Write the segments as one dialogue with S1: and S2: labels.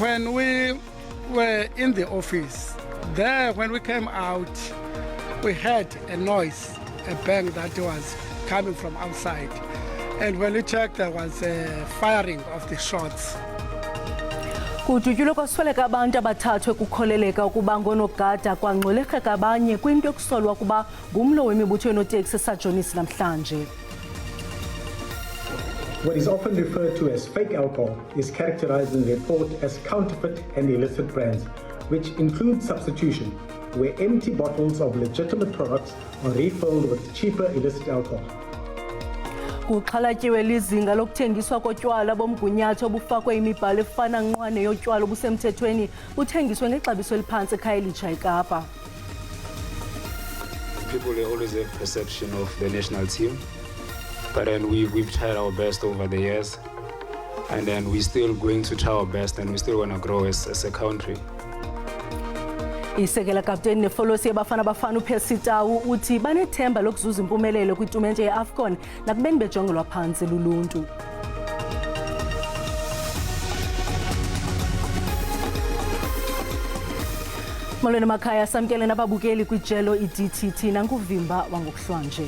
S1: When we were in the office, there when we came out, we heard a noise, a bang that was coming from outside. And when we checked, there was a firing of the shots.
S2: Kudutyulwe kwasweleka abantu abathathwe kukholeleka ukuba ngoonogada kwangxwelerheka abanye kwinto yokusolwa ukuba ngumlo wemibutho yoonoteksi esajonisi namhlanje.
S3: What is often referred to as fake alcohol is characterized in the report as counterfeit and illicit brands, which include substitution, where empty bottles of legitimate products are refilled with cheaper illicit alcohol.
S2: Kuxhalatyiwe lizinga lokuthengiswa kotywala bomgunyatho obufakwe imibhalo efana nqwa neyotywala obusemthethweni buthengiswe ngexabiso eliphantsi ekhaya elitsha eKapa.
S4: People always have perception of the national team, but then we've tried our best over the years, and then we're still going to try our best, and we still want to grow as a country.
S2: Isekela kapteni nefolosi yabafana bafana uPercy Tau uthi banethemba lokuzuza impumelelo kwitumente yeAFCON nakubeni bejongelwa phansi luluntu. Molweni makhaya samkele nababukeli kwijelo iDTT nanguvimba wangokuhlwanje.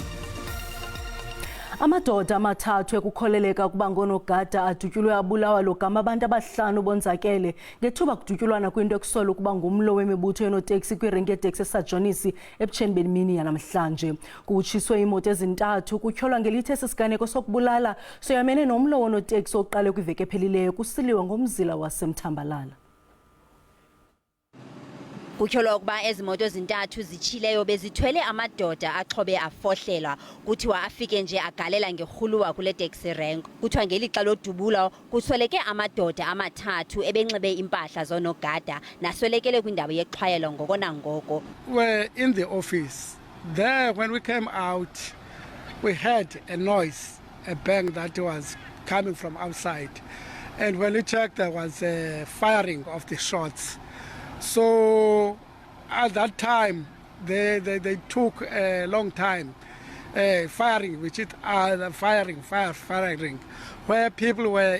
S2: Amadoda amathathu ekukholeleka ukuba ngoonogada adutyulwe abulawa logama abantu abahlanu bonzakele ngethuba kudutyulwana kwinto ekusola ukuba ngumlo wemibutho yoonoteksi kwirenki yeteksi esajonisi ebutsheni bemini yanamhlanje. Kutshiswe iimoto ezintathu kutyholwa ngelithe sisiganeko sokubulala soyamene nomlo woonoteksi oqale kwiveki ephelileyo kusiliwe ngomzila wasemthambalala.
S5: Kutyholwa ukuba ezi moto zintathu zitshileyo bezithwele amadoda axhobe afohlela kuthiwa afike nje agalela ngerhuluwa kule taxi rank. Kuthiwa ngelixa lodubula kusweleke amadoda amathathu ebenxibe impahla zoonogada naswelekele kwindawo yexhwayelo ngoko nangoko.
S1: We're in the office. There when we came out, we heard a noise, a bang that was coming from outside. And when we checked, there was a firing of the shots. So at that time, they took a long time firing, which is firing, where people were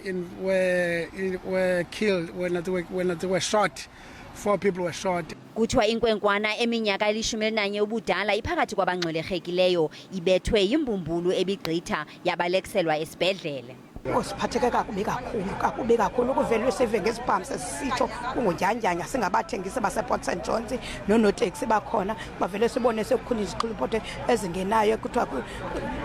S1: killed when they were shot. 4 people were shot.
S5: Kuthiwa inkwenkwana eminyaka 11 ubudala iphakathi kwabangxwelerhekileyo ibethwe yimbumbulu ebigqitha yabalekselwa esibhedlele.
S6: Osiphatheke kakubi kakhulu ukuvela isive ngesibhamu sesitsho kungunjanjanja singabathengisi basePort St John's noonoteksi bakhona bavele sibone sekukhona izixhuluphoto ezingenayo kuthiwa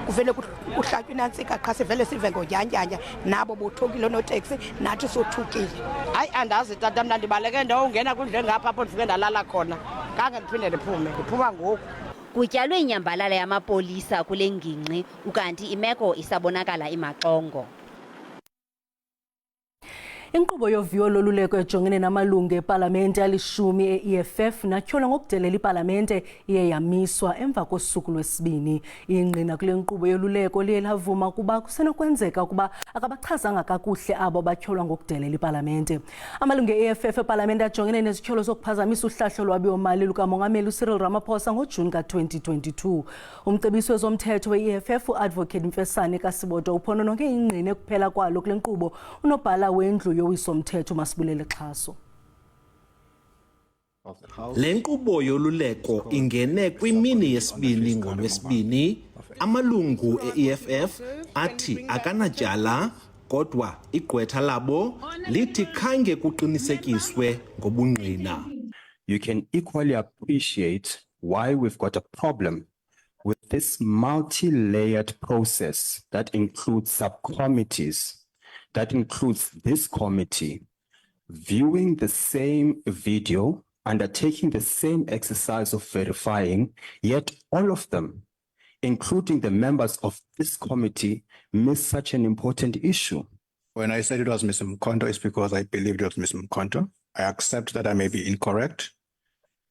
S6: kuvele kuhlatywa inantsika qha sivele sive ngonjanjanja nabo bothukile oonoteksi nathi sothukile.
S7: Hayi andazi tata mna ndibaleke ndawo ungena kundle ngapha apho ndifike ndalala khona kange ndiphinde ndiphuma ngoku.
S5: Kutyalwe inyambalala yamapolisa kule ngingqi ukanti imeko isabonakala imaxongo.
S2: Inkqubo yoviwo loluleko ejongene namalungu epalamente alishumi e-EFF natyholwa ngokudelela ipalamente iye yamiswa emva kosuku lwesibini. Ingqina kule nkqubo yoluleko liye lavuma ukuba kusenokwenzeka ukuba akabachazanga kakuhle abo batyholwa ngokudelela ipalamente. Amalungu e-EFF epalamente ajongene nezityholo zokuphazamisa uhlahlo lwabiwo-mali lukamongameli uCyril Ramaphosa ngoJuni ka-2022. Umcebisi wezomthetho we-EFF uAdvocate Mfesane Kasiboto uphonononge ingqina ekuphela kwalo kule nkqubo unobhala wendlu yowiso-mthetho Masibulele Xhaso.
S8: Le nkqubo yoluleko ingene kwimini yesibini ngoLwesibini. Amalungu e-EFF athi akanatyala kodwa igqwetha labo lithi khange kuqinisekiswe ngobungqina.
S9: You can equally appreciate why we've got a problem with this multi-layered process that includes subcommittees, that includes this committee, viewing the same video, undertaking the same exercise of verifying, yet all of them, including the members of this committee, miss such an important issue.
S10: When I said it was Mr. Mkonto, it's because I believed it was Mr. Mkonto. I accept that I may be incorrect,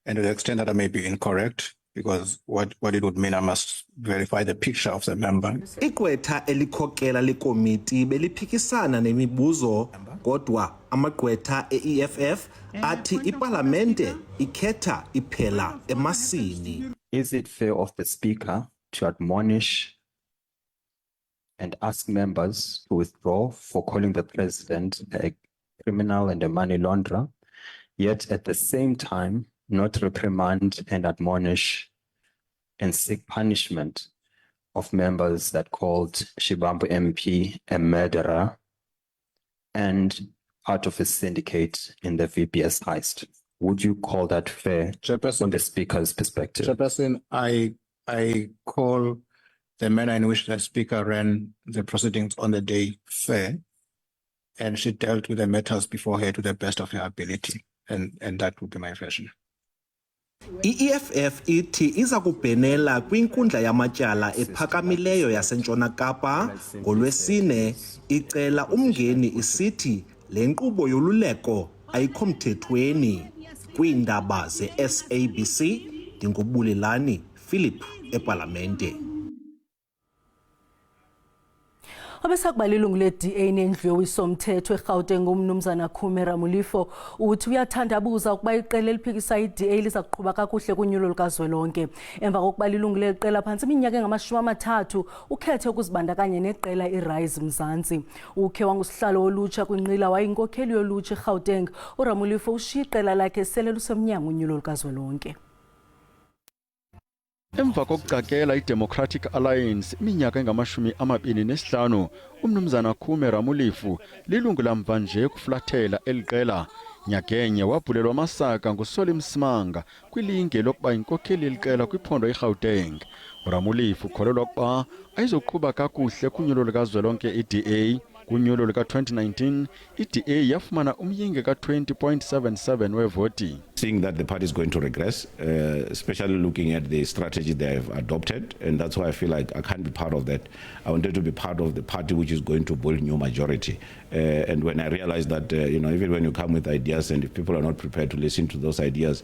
S10: and to the extent that I may be incorrect, because what it would mean, I must verify the picture of the member.
S8: Igqwetha elikhokela lekomiti beliphikisana nemibuzo kodwa amagqwetha e-EFF athi ipalamente ikhetha iphela emasini.
S9: Is it fair of the Speaker to admonish and ask members to withdraw for calling the President a criminal and a money launderer, yet at the same time not reprimand and admonish and seek punishment of members that called Shibambu MP a murderer and part of a syndicate in the VPS heist. Would you call that fair from the speaker's perspective?
S10: Chairperson, I call the manner in which the speaker ran the proceedings on the day fair, and she dealt with the matters before her to the best of her ability, and that would be my version.
S8: I-EFF ithi iza kubhenela kwinkundla yamatyala ephakamileyo yaseNtshona Kapa ngoLwesine, icela umngeni isithi le nkqubo yoluleko ayikho mthethweni. Kwiindaba ze-SABC, ndingubulelani Philip ePalamente.
S2: Obesakuba lilungu le-DA nendlu yowiso-mthetho eGauteng umnumzana Khumera Mulifo uthi uyathandabuza ukuba iqela eliphikisa i-DA liza kuqhuba kakuhle kunyulo lukazwelonke. Emva kokuba lilungu leqela phantsi iminyaka engama-30 ukhethe ukuzibandakanya neqela iRise Mzansi. Ukhe wangusihlalo wolutsha kwinqila wayinkokheli yolutsha eGauteng. uRamulifo ushiya iqela lakhe sele lusemnyango unyulo lukazwelonke.
S11: Emva kokucakela iDemocratic Alliance iminyaka engama-25, umnumzana Khumera Mulifo lilungu lamva nje kuflathela eliqela. Nyakenye wabhulelwa amasaka nguSoli Msimanga kwilinge lokuba inkokheli eliqela kwiphondo iGauteng. uRamulifo ukholelwa ukuba ayizoqhuba kakuhle kunyulo lukazwelonke i-DA. Kunyulo luka-2019, i-DA yafumana umyinge ka-20.77 wevoti.
S12: Seeing that the party is going to regress, especially looking at the strategy they have adopted, and that's why I feel like I can't be part of that. I wanted to be part of the party which is going to build new majority. And when I realized that, even when you come with ideas and if people are not prepared to listen to those ideas.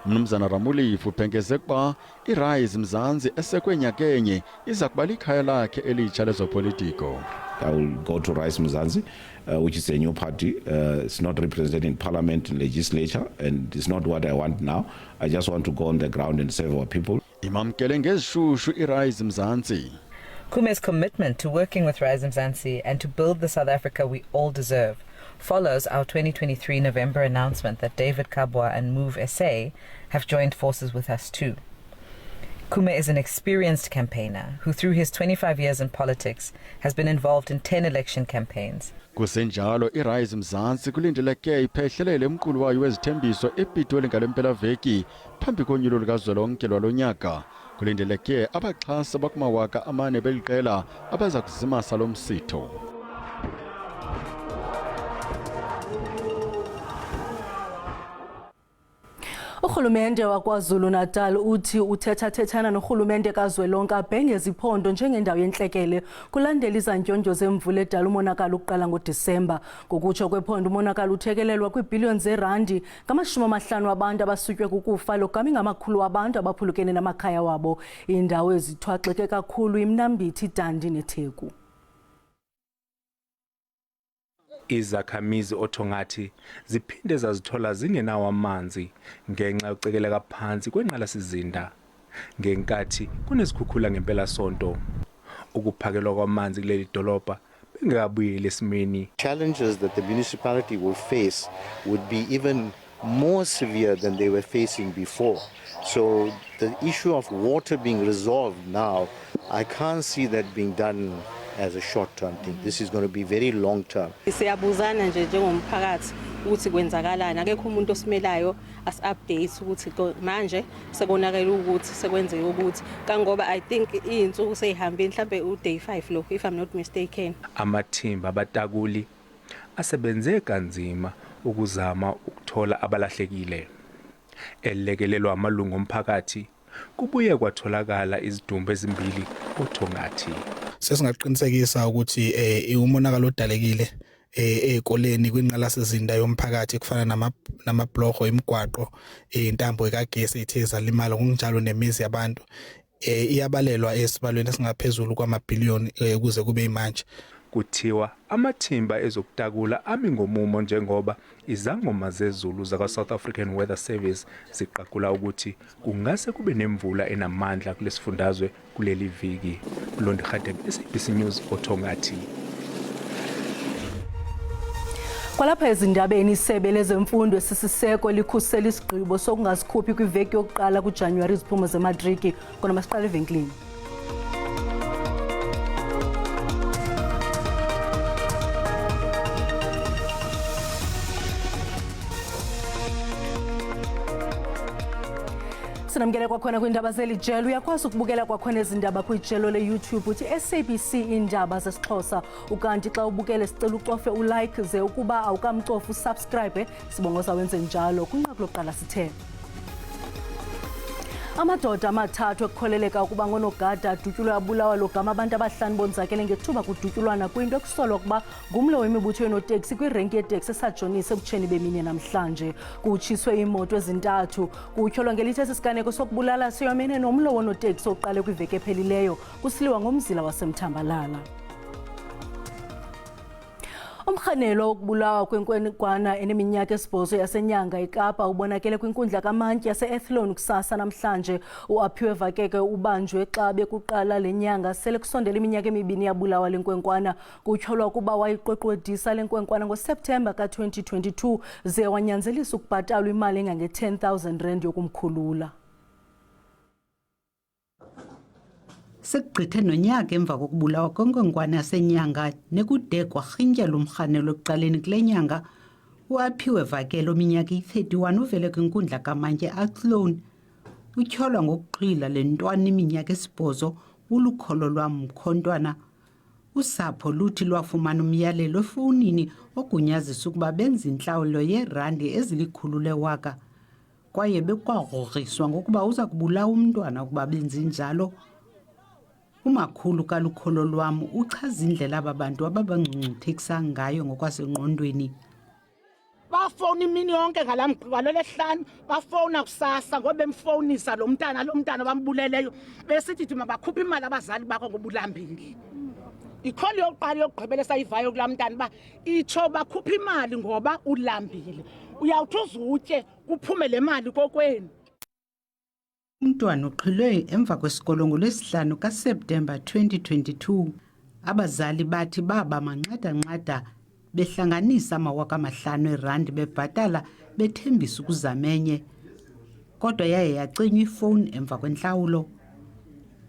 S11: Mnumzana Ramulifo uphengeze ukuba iRise Mzansi esekwe nyakenye iza kuba likhaya lakhe elitsha lezopolitiko.
S12: I will go to Rise Mzansi, which is a new party. It's not represented in parliament and legislature, and it's not what I want now. I just want to go on the ground and serve our people.
S11: Imamkele ngezishushu iRise Mzansi.
S13: Kume's commitment to working with Rise Mzansi and to build the South Africa we all deserve follows our 2023 November announcement that David Kabwa and Move SA have joined forces with us too. Kume is an experienced campaigner who, through his 25 years in politics, has been involved in 10 election campaigns.
S11: Kusenjalo iRise Mzansi kulindeleke iphehlelele umqulu wayo wezithembiso ePitoli ngalempelaveki phambi konyulo lukazwelonke lwalonyaka. Kulindeleke abaxhasi abakumawaka-4 beliqela abaza kuzimasa lo msitho.
S2: Urhulumente waKwaZulu Natal uthi uthetha-thethana norhulumente kazwelonke abhengeza iphondo njengendawo yentlekele kulandela izantyontyo zemvula edala umonakalo ukuqala ngoDisemba. Ngokutsho kwephondo umonakalo uthekelelwa kwiibhiliyoni zeerandi, ngama-50 abantu abasutywe kukufa logama ingamakhulu wabantu abaphulukene namakhaya wabo. Iindawo ezithwaxeke kakhulu iMnambithi, iDandi neTheku.
S14: Izakhamizi othongathi ziphinde zazithola zingenawo amanzi ngenxa yokucekeleka phansi kwenqalasizinda ngenkathi kunezikhukhula ngempelasonto. Ukuphakelwa kwamanzi kuleli dolobha bengekabuyeli esimeni.
S15: Challenges that the municipality will face would be even more severe than they were facing before. So the issue of water being resolved now, I can't see that being done as a short-term thing. This is going to be very long-term.
S16: Siyabuzana nje njengomphakathi ukuthi kwenzakalani, akekho umuntu osimelayo as-update ukuthi manje sekonakela ukuthi sekwenzeke ukuthi kangoba I think izinsuku seyihambe mhlambe uday 5 lo if I'm not mistaken.
S14: Amathimba abatakuli asebenze kanzima ukuzama ukuthola abalahlekile. Elekelelwa amalungu omphakathi kubuye kwatholakala izidumbu ezimbili othongathi.
S17: Sesingaqinisekisa ukuthi umonakalo odalekile ezikoleni kwinqalasizinda yomphakathi kufana namabhlorho emigwaqo intambo ekagesi ethe zalimala kunjalo nemizi yabantu iyabalelwa esibalweni esingaphezulu kwamabhiliyoni ukuze kube imanje.
S14: Kuthiwa amathimba ezokutakula ami ngomumo njengoba izangoma zezulu zakwa-South African Weather Service ziqaqula ukuthi kungase kube nemvula enamandla kulesifundazwe kuleli viki. Londi Khatib, SABC News, othongathi.
S2: Kwalapha ezindabeni isebe lezemfundo esisiseko likhusela isigqibo sokungazikhuphi kwiveki yokuqala kuJanuwari iziphumo zematriki kona masiqale evenkileni. Sinamkele kwakhona kwindaba zelijelo uyakwazi ukubukela kwakhona ezindaba kwijelo leYouTube uthi SABC Iindaba zesiXhosa ukanti xa ubukele sicela ucofe ulike ze ukuba awukamcofa usubscribe sibongoza wenze njalo kwinqaku lokuqala sithe amadoda amathathu ekukholeleka ukuba ngonogada adutyulwe abulawa logama abantu abahlanu bonzakele ngethuba kudutyulwana kwinto ekusolwa ukuba ngumlo wemibutho yenoteksi kwirenki yeteksi esajonisa ebutsheni bemini namhlanje kutshiswe imoto ezintathu kutyholwa ngelithi esisiganeko sokubulala siyomene nomlo wonoteksi oqale kwiveki ephelileyo kusiliwa ngomzila wasemthambalala. Umkhanelo wokubulawa kwenkwenkwana eneminyaka 8 yasenyanga eKapa ubonakele kwinkundla kamantyi yase-Athlone kusasa namhlanje uaphiwe vakeke ubanjwe xa bekuqala lenyanga sele kusondela iminyaka 2 yabulawa lenkwenkwana kutyholwa ukuba wayiqweqwedisa lenkwenkwana ngoSeptemba ka-2022 ze wanyanzelisa ukubhatalwa imali engange-10,000 yokumkhulula.
S18: Sekugqithe nonyaka emva kokubulawa kwenkwenkwana yasenyanga nekude kwarhintyelwa umrhanelo ekuqaleni kule nyanga uaphiwe vakele ominyaka 31 uvele kwinkundla kamantyi eAthlone utyholwa ngokuqhila le ntwana iminyaka 8 ulukholo lwamkhontwana. Usapho luthi lwafumana umyalelo efowunini ogunyazisa ukuba benza intlawulo yeerandi ezili-100,000 kwaye bekwagrogriswa ngokuba uza kubulawa umntwana ukuba benza njalo. Umakhulu kalukholo lwam uchaza indlela aba bantu ababangcungcuthekisa ngayo ngokwasengqondweni.
S6: Bafowuna imini yonke ngalo lehlanu bafowuna kusasa ngoba bemfowunisa lo mntana bambuleleyo besithi thina bakhupha imali abazali bakho ngobulambile. Ikhona yokuqala yokugqibela esayivayo kulaa mntana uba itsho bakhupha imali ngoba ulambile uyawuthi uzutye kuphume le mali kokwenu.
S18: Umntwana uqhilwe emva kwesikolo ngoLwesihlanu kaSeptemba 2022. Abazali bathi baba manxada-nxada behlanganisa ama5,000 eerandi bebhatala bethembisa ukuzamenye. Kodwa yaye yacinywa ifowuni emva kwentlawulo.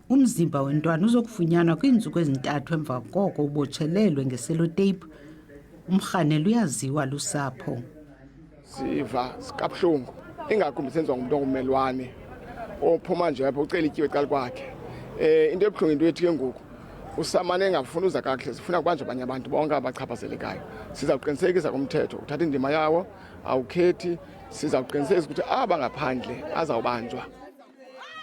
S18: Umzimba wentwana uzokufunyanwa kwiintsuku ezintathu emva koko ubotshelelwe ngeseloteyiphu. Umrhanelo uyaziwa lusapho.
S19: Siva sikabuhlungu ingakumbi senziwa ngumntu ongumelwane ophuma nje apho ucela ityiwe ecala kwakhe. Into ebuhlungu into ethi ke ngoku usamane engafuni uza kakuhle sifuna kubanjwe abanye abantu bonke abachaphazelekayo. Siza kuqinisekisa kumthetho uthatha indima yawo awukhethi siza kuqinisekisa ukuthi aba ngaphandle azawubanjwa.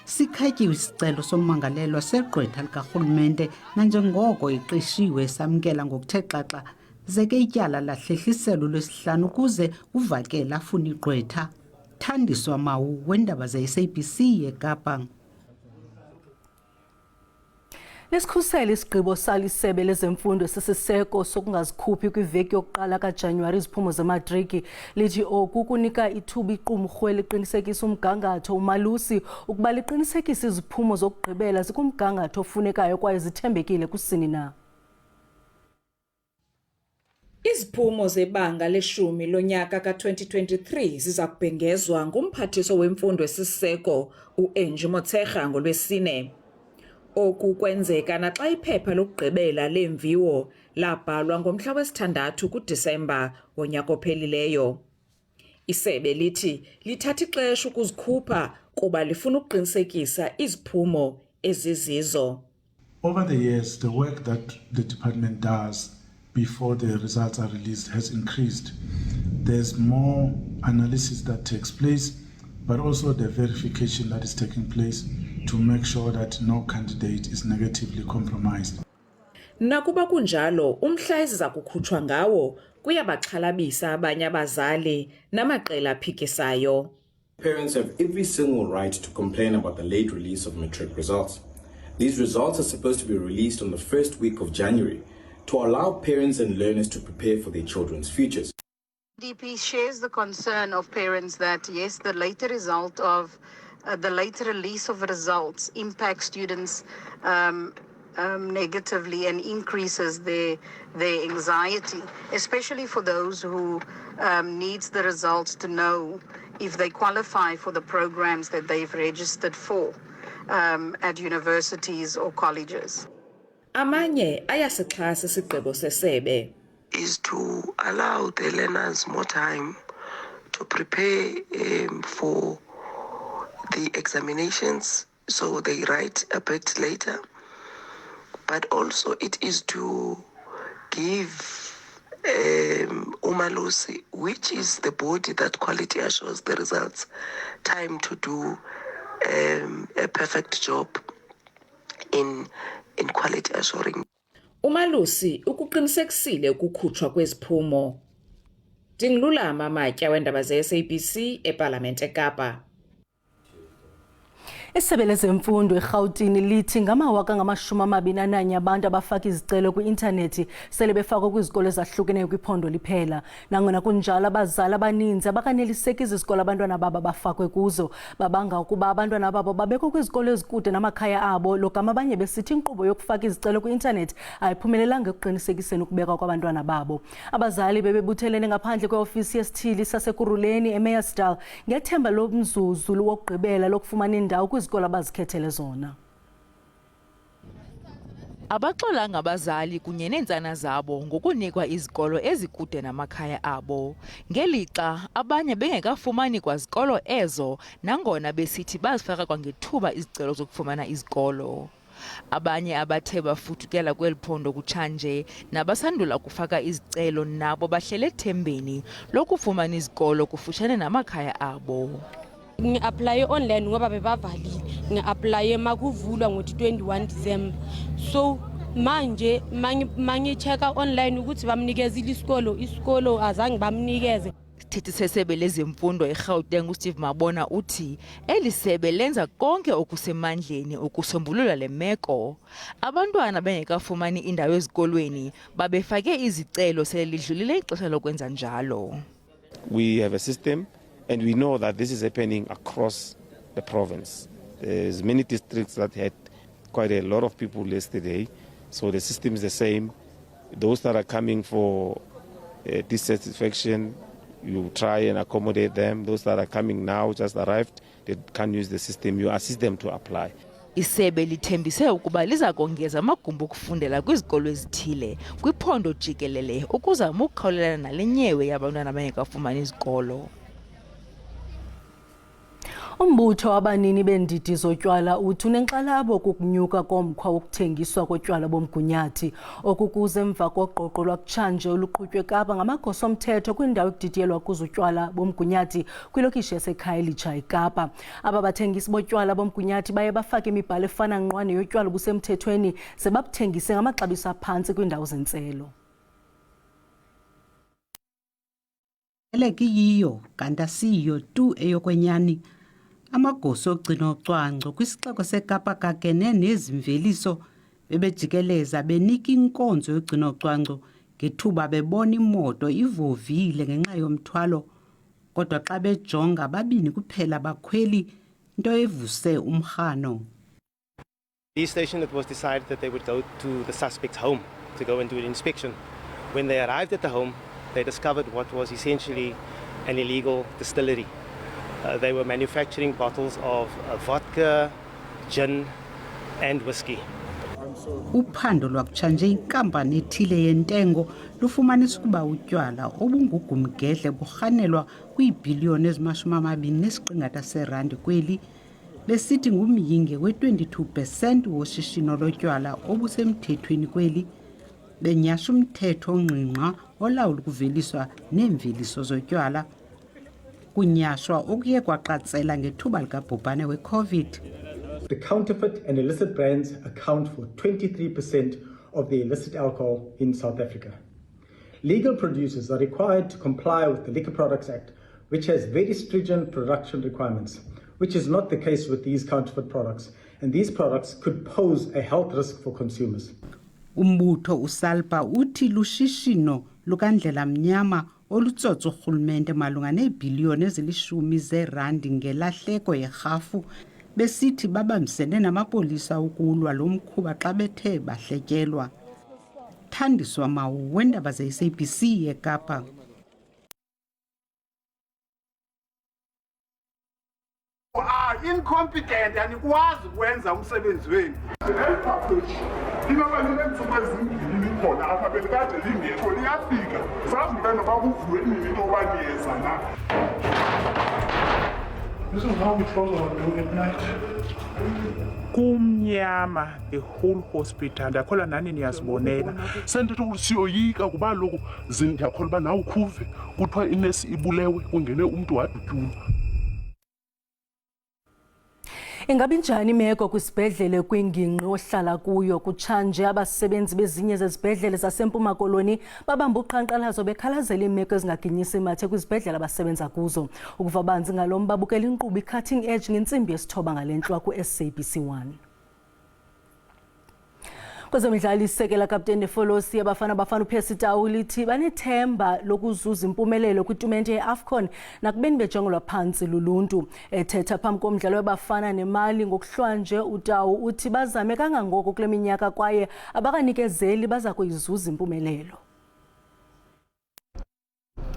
S18: Sikhatyiwe isicelo sommangalelwa segqwetha likarhulumente nanjengoko iqeshiwe samkela ngokuthe xaxa zeke ityala lahlehliselo lwesihlanu ukuze uvakele afune igqwetha. Thandiswa Mawu wendaba ze-SABC eKapa.
S2: Lesikhusela isigqibo salisebe lezemfundo esisiseko sokungazikhuphi kwiveki yokuqala kaJanuwari iziphumo zematriki lithi oku kunika ithuba iqumrhu eliqinisekisa umgangatho umalusi ukuba liqinisekise iziphumo zokugqibela zikumgangatho ofunekayo kwaye zithembekile kusini na.
S20: Iziphumo zebanga leshumi lonyaka ka-2023 ziza kubhengezwa ngumphathiso wemfundo esisiseko u-Angie Motshekga ngoLwesine. Oku kwenzeka naxa iphepha lokugqibela leemviwo labhalwa ngomhla wesi-6 kuDisemba wonyaka ophelileyo. Isebe lithi lithatha ixesha ukuzikhupha kuba lifuna ukuqinisekisa iziphumo ezizizo.
S21: Over the years, the work that the department does before the results are released has increased. There's more analysis that takes place, but also the verification that is taking place to make sure that no candidate is negatively compromised.
S20: Nakuba kunjalo, umhla eziza kukhutshwa ngawo kuyabaxhalabisa abanye abazali namaqela aphikisayo.
S22: Parents have every single right to complain about the late release of matric results. These results are supposed to be released on the first week of January to allow parents and learners to prepare for their children's futures.
S23: DP shares the concern of parents that, yes, the later result of the later release of results impacts students' negatively and increases their anxiety, especially for those who needs the results to know if they qualify for the programs that they've registered for at universities or colleges.
S20: Amanye ayasixhasa isigqibo sesebe.
S1: Is to allow the learners more time to prepare for the examinations, so they write a bit later. But also it is to give Umalusi, which is the body that quality assures the results, time to do a perfect job in quality assuring.
S20: Umalusi ukuqinisekisile ukukhutshwa kweziphumo. Dingilulama Matya weendaba ze-SABC eParlamente eKapa.
S2: Isebe lezemfundo eGauteng lithi ngama-21 abantu abafaka izicelo kwi-intanethi sele befakwa kwizikolo ezahlukeneyo kwiphondo liphela. Nangona kunjalo abazali abaninzi abakaneliseki izikolo abantwana babo abafakwe kuzo. Babanga ukuba abantwana babo babekho kwizikolo ezikude namakhaya abo, logama abanye besithi inkqubo yokufaka izicelo kwi-intanethi ayiphumelelanga ekuqinisekiseni ukubekwa kwabantwana babo. Abazali bebebuthelene ngaphandle kweofisi yesithili saseKuruleni eMeyersdal ngethemba lomzuzu wokugqibela lokufumana indawo kwizikolo abazikhethele zona.
S3: Abaxolanga abazali kunye neentsana zabo ngokunikwa izikolo ezikude namakhaya abo. Ngelixa abanye bengekafumani kwazikolo ezo nangona besithi bazifaka kwangethuba izicelo zokufumana izikolo. Abanye abathe bafuthukela kweli phondo kutshanje nabasandula kufaka izicelo nabo bahlele ethembeni lokufumana izikolo kufutshane namakhaya abo.
S4: Ngi-aplaye online ngoba bebavalile, ngi-aplaye makuvulwa ngo-21 December. So manje mangicheka online ukuthi bamnikezile isikolo azange bamnikeze.
S3: Thethi sesebe lezemfundo eGauteng uSteve Mabona uthi eli sebe lenza konke okusemandleni ukusombulula le meko. Abantwana bengekafumani indawo ezikolweni babefake izicelo sele lidlulile ixesha lokwenza njalo.
S24: We have a system and we know that this is happening across the province. There's many districts that had quite a lot of people yesterday, so the system is the same. Those that are coming for dissatisfaction, you try and accommodate them. Those that are coming now, just arrived, they can't use the system, you assist them to apply.
S3: Isebe lithembise ukuba liza kongeza amagumbi okufundela kwizikolo ezithile kwiphondo jikelele ukuzama ukukhawulelana nale nyewe yabantwana abangekafumani izikolo.
S2: Umbutho wabanini beendidi zotywala uthi unenkxalabo kokunyuka komkhwa wokuthengiswa kotywala bomgunyathi okukuze emva koqoqo lwakutshanje oluqhutywe eKapa ngamagosa omthetho kwindawo ekudidiyelwa kuzo utywala bomgunyathi kwilokishi yaseKhayelitsha eKapa. Aba bathengisi botywala bomgunyathi baye bafake imibhalo efana nqwa neyotywala obusemthethweni ze babuthengise ngamaxabiso aphantsi kwiindawo zentselo.
S18: Eleke yiyo kanti asiyo tu eyokwenyani. Amagosa ogcino ocwangco kwisixeko seKapa kakene nezimveliso bebejikeleza benika inkonzo yogcino ocwangco ngethuba bebona imoto ivovile ngenxa yomthwalo, kodwa xa bejonga babini kuphela bakhweli, into evuse umrhano.
S25: Police station, it was decided that they would go to the suspect's home to go and do an inspection. When they arrived at the home, they discovered what was essentially an illegal distillery. They were manufacturing bottles of vodka, gin and whiskey.
S18: Uphando lwakutshanje inkampani ethile yentengo lufumanisa ukuba utywala obungugumgedle burhanelwa kwiibhiliyoni ezima-27 seerandi kweli, besithi ngumyinge we-22% woshishino lotywala obusemthethweni kweli, benyasha umthetho ongqingqa olawula ukuveliswa neemveliso zotywala. Kunyashwa okuye kwaqatsela ngethuba likabhubhane we-COVID.
S26: The counterfeit and illicit brands account for 23% of the illicit alcohol in South Africa. Legal producers are required to comply with the Liquor Products Act, which has very stringent production requirements, which is not the case with these counterfeit products, and these products could pose a health risk for consumers.
S18: Umbutho uSalpa uthi lushishino lukandlela mnyama olutsotsa urhulumente malunga neebhiliyoni ezili-10 zeerandi ngelahleko yerhafu besithi babambisene namapolisa ukulwa lo mkhuba xa bethe bahletyelwa. Thandiswa Mawu, weendaba ze-SABC eKapa.
S5: Incompetent anikwazi ukwenza umsebenzi wenu. Inabanye neentsuku ezimbini khona apha belikade lingekho liyafika. Sazi mntana noba kuvuwe nini into baniyeza na. This is how we close our door at night. Kumnyama the whole hospital. Ndiyakhola nani niyazibonela. Sendithi ukuthi siyoyika kuba lokhu ndiyakhola uba nawe ukhuve kuthiwa inesi ibulewe kungene umuntu wadutyulwa.
S2: Ingabi njani imeko kwisibhedlele kwingingqi ohlala kuyo? Kutshanje abasebenzi bezinye zezibhedlele zaseMpuma Koloni babamba uqhankqalazo bekhalazela imeko ezingaginyisi mathe kwizibhedlele abasebenza kuzo. Ukuva banzi ngalo mba bukela inkqubo i-Cutting Edge ngentsimbi yesithoba ngale ntlwa ku-SABC 1. Kwezemidlalo isekela kapteni Folosi abafana uPercy Tau lithi banethemba lokuzuza impumelelo kwitumente ye-AFCON nakubeni bejongelwa phantsi luluntu. Ethetha phambi komdlalo wabafana nemali ngokuhlwanje uTau uthi bazame kangangoko kule minyaka kwaye abakanikezeli baza kuyizuza impumelelo.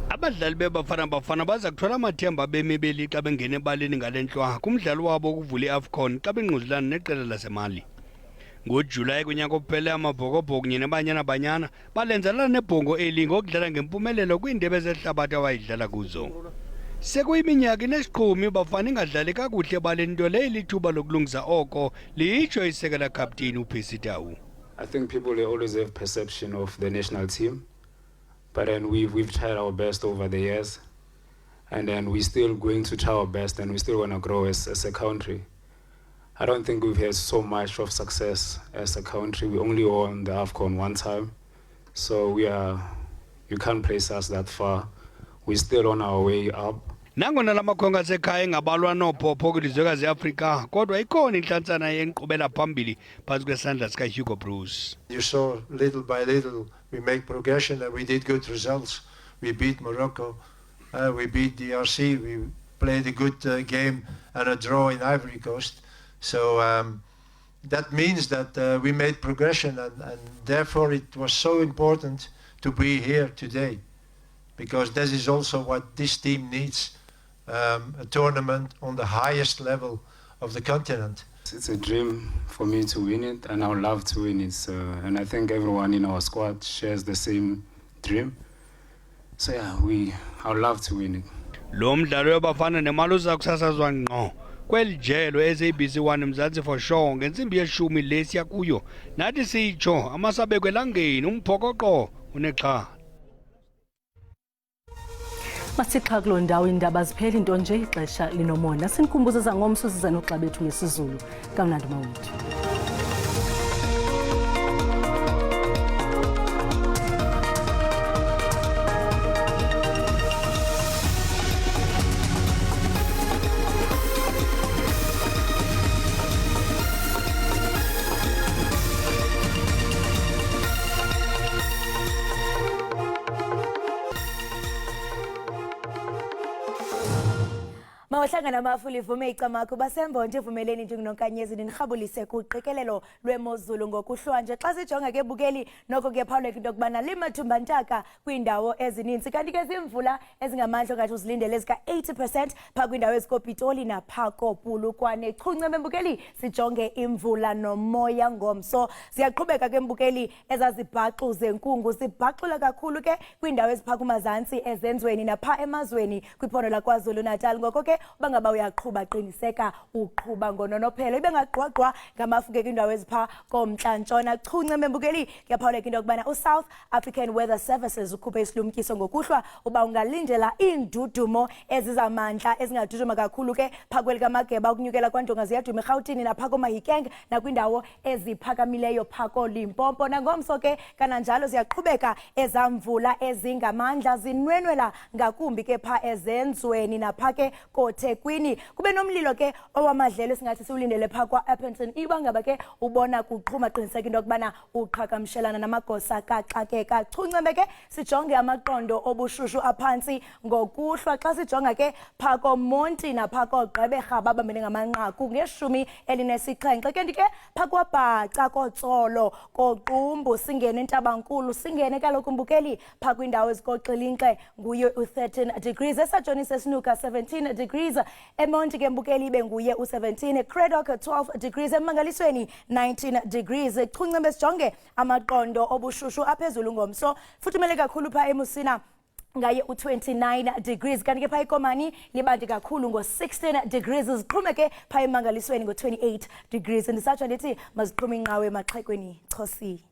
S7: Abadlali bebafana baza kuthola amathemba bemi belixa bengene ebaleni ngale ntlwa kumdlalo wabo ukuvula i-AFCON xa bengquzulana neqela laseMali. NgoJulayi kunyaka ophele amabhokobhoko kunye nebanyana balenzelana nebhongo eli ngokudlala ngempumelelo kwiindebe zehlabathi awayidlala kuzo. Sekuyiminyaka inesiqhumi bafana ingadlali kakuhle ebaleni nto leyo lithuba lokulungisa oko litsho isekela kapteni uPercy Tau.
S8: I think people always have perception of the national team, but then we've tried our best over the years, and then we're still going to try our best, and we're still going to grow as a country. I don't think we've had so much of success as a country. We only won the AFCON one time. So you can't place us that far. We're still on our way up.
S7: Nangona lamakhonga asekhaya engabalwa nophopho kwilizwekazi eAfrika kodwa ikhona inhlantsana yenkqubela phambili phansi kwesandla sikaHugo Bruce.
S9: You saw little by little we make progression and we did good results. We beat Morocco, we beat DRC, we played a good game and a draw in Ivory Coast. So that means that we made progression and therefore it was so important to be here today, because this is also what this team needs, a tournament on the highest level of the continent.
S8: It's a dream for me to win it, and I would love to win it. And I think everyone in our squad shares the same dream. So yeah, I would love to win it.
S7: Lo mdlalo wabafana nemali uza kusasazwa ngqo kweli jelo SABC 1 Mzansi for sure ngentsimbi yeshumi lesiya kuyo nathi sitsho amasabekwe langeni umphokoqo unexa.
S2: Masixha kuloo ndawo iindaba ziphela into nje ixesha linomona. Sinikhumbuze zangomso siza noxa bethu ngesizulu. Kamnandi mawethu.
S10: Mawuhlangana amafuli ivume icamako basembonje evumeleni njengonkanyezi nirhabulise kuqikelelo lwemozulu ngokuhlwanje xa sijonga ke bukeli noko kuyaphawuleka into kubana limathumba ntaka kwiindawo ezininzi kanti ke zimvula ezingamandla ngathi uzilindele ezika 80% pha kwindawo ezikopitoli napha kopulukwane chunce bembukeli sijonge imvula nomoya ngomso siyaqhubeka ke mbukeli ezazibhaxu zenkungu sibhaxula kakhulu ke kwindawo ezipha kumazantsi ezenzweni napha emazweni kwiphondo laKwaZulu Natal ngoko ke bangaba uyaqhuba qiniseka uqhuba ngononophelo ibe ngaqhwaqhwa ngamafuke kwindawo ezipha komntla-ntshona chunce membukeli kuyaphawuleka into yokubana uSouth African Weather Services ukhuphe isilumkiso ngokuhlwa uba ungalindela iindudumo ezizamandla ezingaduduma kakhulu ke pha kweli kaMageba ukunyukela kwandonga ziyaduma eRhawutini napha koMahikeng nakwindawo eziphakamileyo pha koLimpopo nangomso ke kananjalo ziyaqhubeka ezamvula ezingamandla zinwenwela ngakumbi ke pha ezenzweni napha ke eThekwini. Kube nomlilo ke owamadlelo singathi siwulindele pha kwa Appleton. Ibangaba ke ubona kuqhuma qiniseka into yokubana uqhagamshelana namagosa kaxakeka. Chuncembe ke sijonge amaqondo obushushu aphansi ngokuhlwa xa sijonga ke pha koMonti napha koGqeberha babambene ngamanqaku nge-17 ke ndike pha kwaBhaca koTsolo koQumbu singene eNtabankulu singene kaloku mbukeli pha kwindawo ezikoXilinxe nguye u13 degrees eSajoni seSinuka 17 degrees eMonti ke mbukeli ibe nguye u17 Craddock 12 degrees eMangalisweni 19 degrees Chuncembe sijonge amaqondo obushushu aphezulu ngomso futhumele kakhulu pha eMusina ngaye u29 degrees kanti ke pha eKomani libandi kakhulu ngo16 degrees ziqhume ke pha eMangalisweni ngo28 degrees ndisatsho ndithi maziqhume inqawe emaxhekweni Chosi.